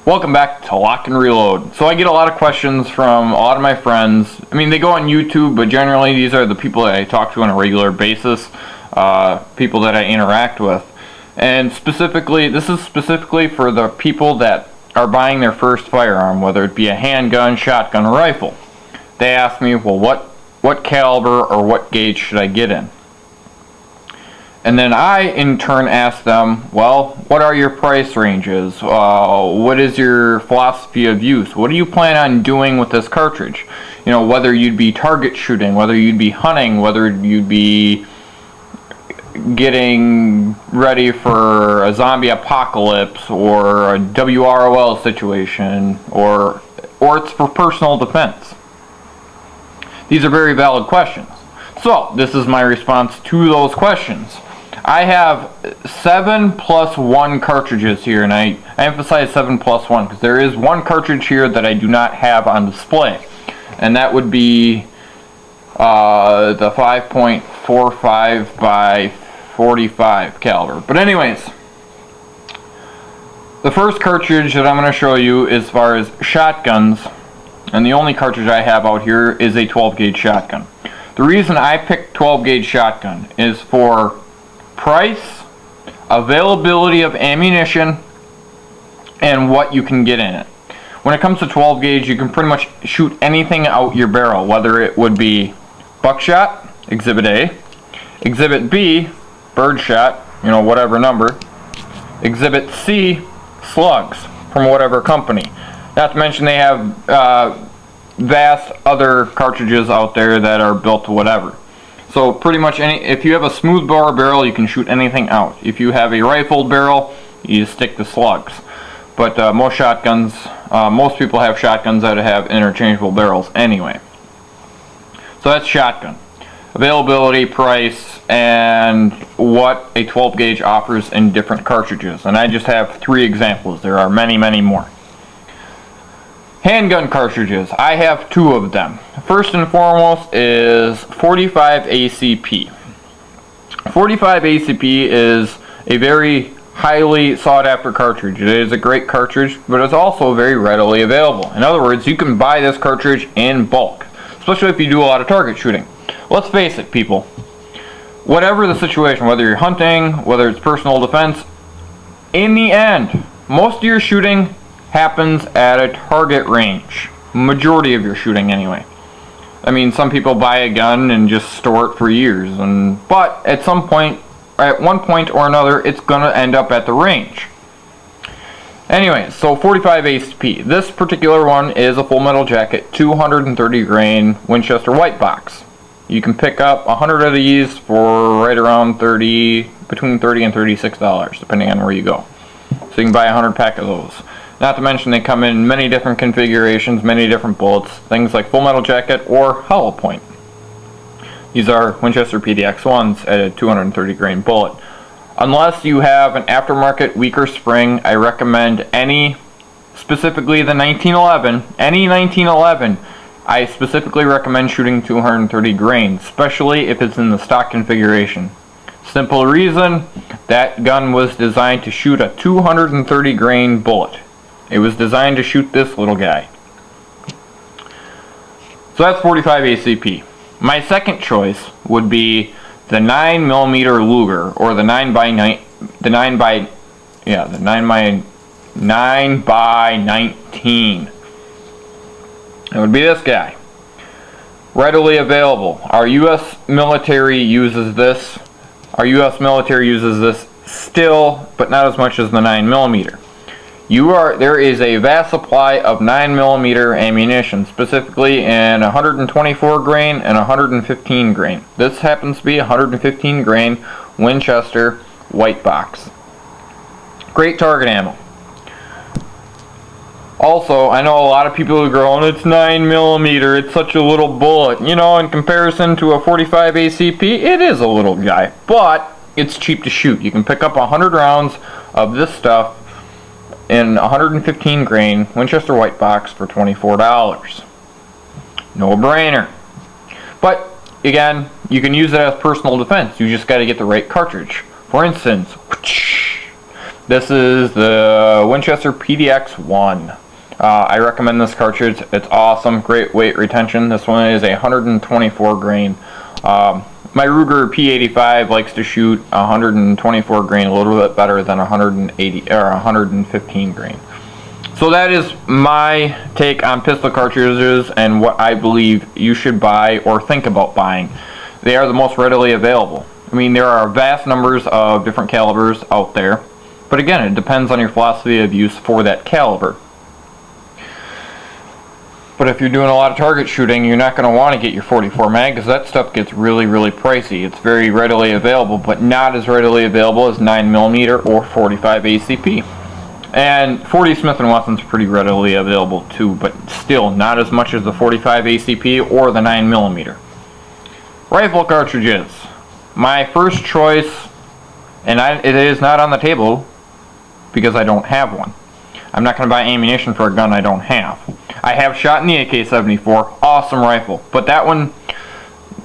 Welcome back to Lock and Reload. So I get a lot of questions from a lot of my friends. I mean, they go on YouTube, but generally these are the people that I talk to on a regular basis, people that I interact with. And specifically, this is specifically for the people that are buying their first firearm, whether it be a handgun, shotgun, or rifle. They ask me, well, what caliber or what gauge should I get in? And then I, in turn, ask them, well, what are your price ranges? What is your philosophy of use? What do you plan on doing with this cartridge? You know, whether you'd be target shooting, whether you'd be hunting, whether you'd be getting ready for a zombie apocalypse or a WROL situation, or it's for personal defense. These are very valid questions. So, this is my response to those questions. I have 7+1 cartridges here, and I emphasize 7+1 because there is one cartridge here that I do not have on display, and that would be the 5.45 by 45 caliber. But anyways, the first cartridge that I'm going to show you as far as shotguns, and the only cartridge I have out here, is a 12 gauge shotgun. The reason I picked 12 gauge shotgun is for price, availability of ammunition, and what you can get in it. When it comes to 12 gauge, you can pretty much shoot anything out your barrel, whether it would be buckshot, Exhibit A, Exhibit B, birdshot, you know, whatever number, Exhibit C, slugs from whatever company. Not to mention they have vast other cartridges out there that are built to whatever. So pretty much if you have a smooth bore barrel, you can shoot anything out. If you have a rifled barrel, you stick to slugs. But most shotguns, most people have shotguns that have interchangeable barrels anyway. So that's shotgun. Availability, price, and what a 12 gauge offers in different cartridges. And I just have 3 examples. There are many, many more. Handgun cartridges. I have 2 of them. First and foremost is 45 ACP. 45 ACP is a very highly sought after cartridge. It is a great cartridge, but it's also very readily available. In other words, you can buy this cartridge in bulk, especially if you do a lot of target shooting. Let's face it, people. Whatever the situation, whether you're hunting, whether it's personal defense, in the end, most of your shooting happens at a target range. Majority of your shooting anyway. I mean, some people buy a gun and just store it for years, but at some point, at one point or another, it's going to end up at the range. Anyway, so 45 ACP. This particular one is a Full Metal Jacket 230 grain Winchester white box. You can pick up 100 of these for right around between $30 and $36, depending on where you go. So you can buy 100 pack of those. Not to mention they come in many different configurations, many different bullets, things like Full Metal Jacket or Hollow Point. These are Winchester PDX-1s at a 230 grain bullet. Unless you have an aftermarket weaker spring, I recommend specifically the 1911, any 1911, I specifically recommend shooting 230 grain, especially if it's in the stock configuration. Simple reason, that gun was designed to shoot a 230 grain bullet. It was designed to shoot this little guy. So that's 45 ACP. My second choice would be the 9mm Luger, or the 9 by 19. It would be this guy. Readily available. Our U.S. military uses this. Our U.S. military uses this still, but not as much as the 9mm. There is a vast supply of 9mm ammunition, specifically in 124 grain and 115 grain. This happens to be 115 grain Winchester white box. Great target ammo. Also, I know a lot of people who go, it's 9mm, it's such a little bullet. You know, in comparison to a 45 ACP, it is a little guy, but it's cheap to shoot. You can pick up 100 rounds of this stuff in 115 grain Winchester white box for $24. No brainer. But again, you can use it as personal defense. You just got to get the right cartridge. For instance, This is the Winchester PDX-1. I recommend this cartridge. It's awesome, great weight retention. This one is a 124 grain. My Ruger P85 likes to shoot 124 grain a little bit better than 180 or 115 grain. So that is my take on pistol cartridges and what I believe you should buy or think about buying. They are the most readily available. I mean, there are vast numbers of different calibers out there, but again, it depends on your philosophy of use for that caliber. But if you're doing a lot of target shooting, you're not going to want to get your 44 mag because that stuff gets really, really pricey. It's very readily available, but not as readily available as 9mm or 45 ACP. And 40 Smith & Wesson's pretty readily available too, but still not as much as the 45 ACP or the 9mm. Rifle cartridges. My first choice, and it is not on the table because I don't have one. I'm not going to buy ammunition for a gun I don't have. I have shot in the AK-74, awesome rifle, but that one,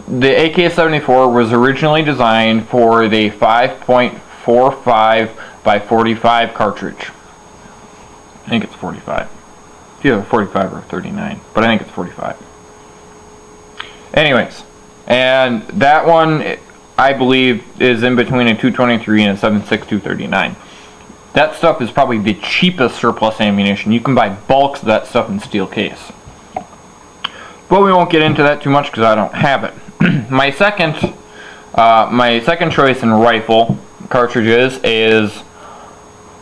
the AK-74 was originally designed for the 5.45 by 45 cartridge. I think it's 45. It's either 45 or 39, but I think it's 45. Anyways, and that one, I believe, is in between a 223 and a 7.62 239. That stuff is probably the cheapest surplus ammunition. You can buy bulks of that stuff in steel case. But we won't get into that too much because I don't have it. My second choice in rifle cartridges is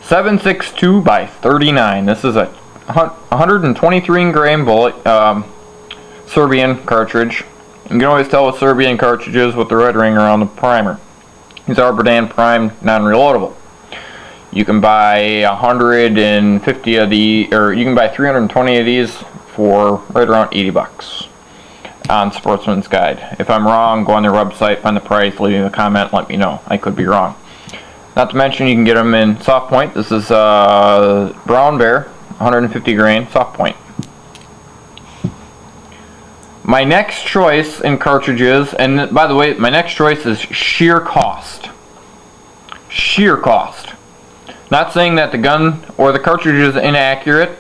7.62 by 39. This is a 123 grain bullet Serbian cartridge. You can always tell with Serbian cartridges with the red ring around the primer. These are Berdan primed, non-reloadable. You can buy 150 of these, or you can buy 320 of these for right around 80 bucks on Sportsman's Guide. If I'm wrong, go on their website, find the price, leave a comment, let me know. I could be wrong. Not to mention you can get them in soft point. This is Brown Bear, 150 grain soft point. My next choice in cartridges, and by the way, my next choice is sheer cost. Sheer cost. Not saying that the gun or the cartridge is inaccurate.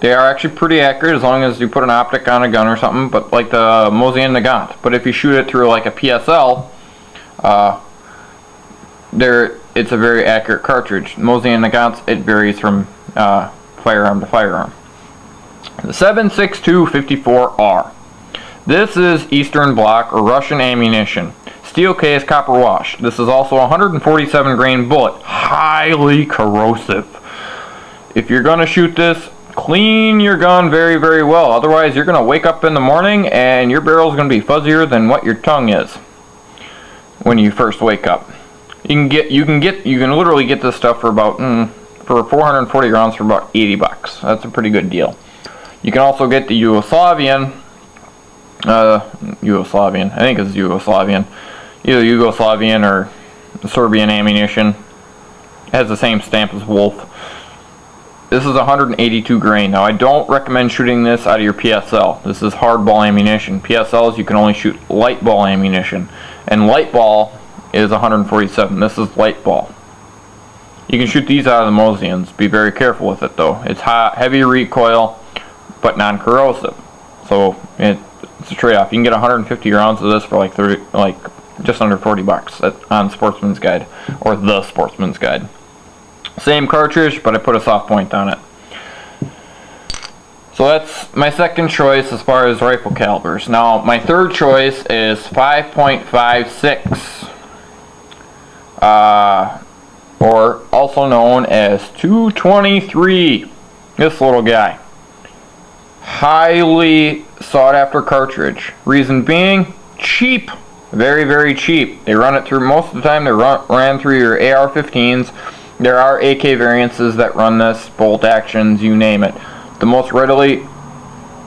They are actually pretty accurate as long as you put an optic on a gun or something, but like the Mosin Nagant. But if you shoot it through like a PSL, it's a very accurate cartridge. Mosin Nagant, it varies from firearm to firearm. The 7.62 54R. This is Eastern Bloc or Russian ammunition. Steel case, copper wash. This is also a 147 grain bullet. Highly corrosive. If you're going to shoot this, clean your gun very, very well. Otherwise, you're going to wake up in the morning and your barrel is going to be fuzzier than what your tongue is when you first wake up. You can literally get this stuff for about for 440 rounds for about 80 bucks. That's a pretty good deal. You can also get the Yugoslavian. I think it's Yugoslavian. Either Yugoslavian or Serbian ammunition. It has the same stamp as Wolf. This is 182 grain. Now I don't recommend shooting this out of your PSL. This is hardball ammunition. PSLs you can only shoot light ball ammunition. And light ball is 147. This is light ball. You can shoot these out of the Mosians. Be very careful with it though. It's heavy recoil but non-corrosive. So it's a trade-off. You can get 150 rounds of this for like just under 40 bucks on Sportsman's Guide or the Sportsman's Guide. Same cartridge, but I put a soft point on it. So that's my second choice as far as rifle calibers. Now my third choice is 5.56 or also known as 223. This little guy. Highly sought after cartridge. Reason being, cheap. Very, very cheap. They run it through, most of the time they ran through your AR-15s. There are AK variances that run this, bolt actions, you name it. The most readily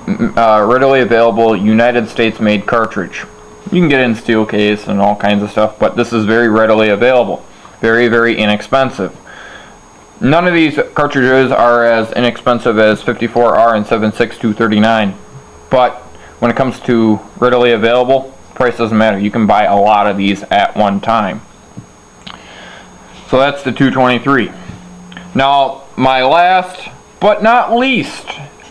available United States made cartridge. You can get it in steel case and all kinds of stuff, but this is very readily available. Very, very inexpensive. None of these cartridges are as inexpensive as 54R and 7.62 39, but when it comes to readily available, price doesn't matter. You can buy a lot of these at one time. So that's the 223. Now, my last but not least,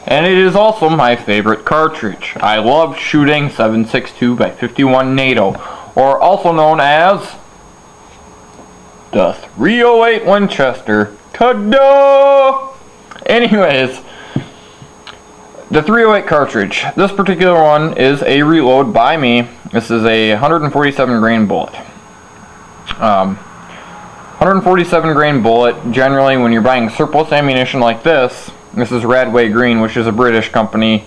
and it is also my favorite cartridge. I love shooting 7.62 by 51 NATO, or also known as the 308 Winchester. Ta-da! Anyways, the 308 cartridge. This particular one is a reload by me. This is a 147 grain bullet. 147 grain bullet. Generally, when you're buying surplus ammunition like this is Radway Green, which is a British company.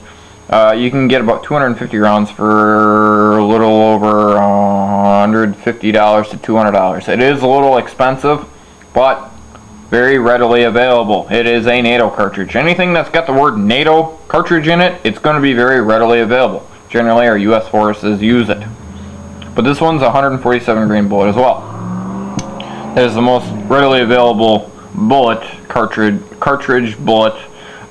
You can get about 250 rounds for a little over $150 to $200. It is a little expensive, but very readily available. It is a NATO cartridge. Anything that's got the word NATO cartridge in it, it's going to be very readily available. Generally, our U.S. forces use it. But this one's a 147 grain bullet as well. It is the most readily available bullet cartridge bullet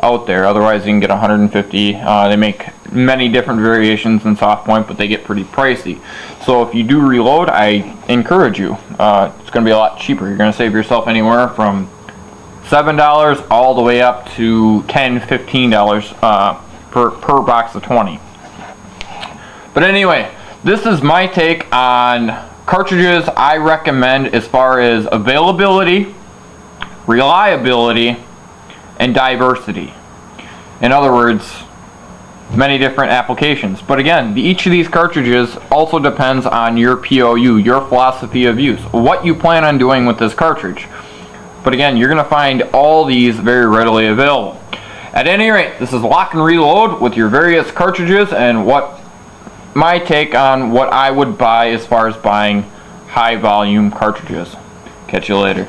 out there. Otherwise, you can get 150. They make many different variations in soft point, but they get pretty pricey. So if you do reload, I encourage you. It's going to be a lot cheaper. You're going to save yourself anywhere from $7 all the way up to $10, $15 per box of 20. But anyway, this is my take on cartridges I recommend as far as availability, reliability, and diversity. In other words, many different applications. But again, each of these cartridges also depends on your POU, your philosophy of use, what you plan on doing with this cartridge. But again, you're going to find all these very readily available. At any rate, this is Lock and Reload with your various cartridges and what my take on what I would buy as far as buying high volume cartridges. Catch you later.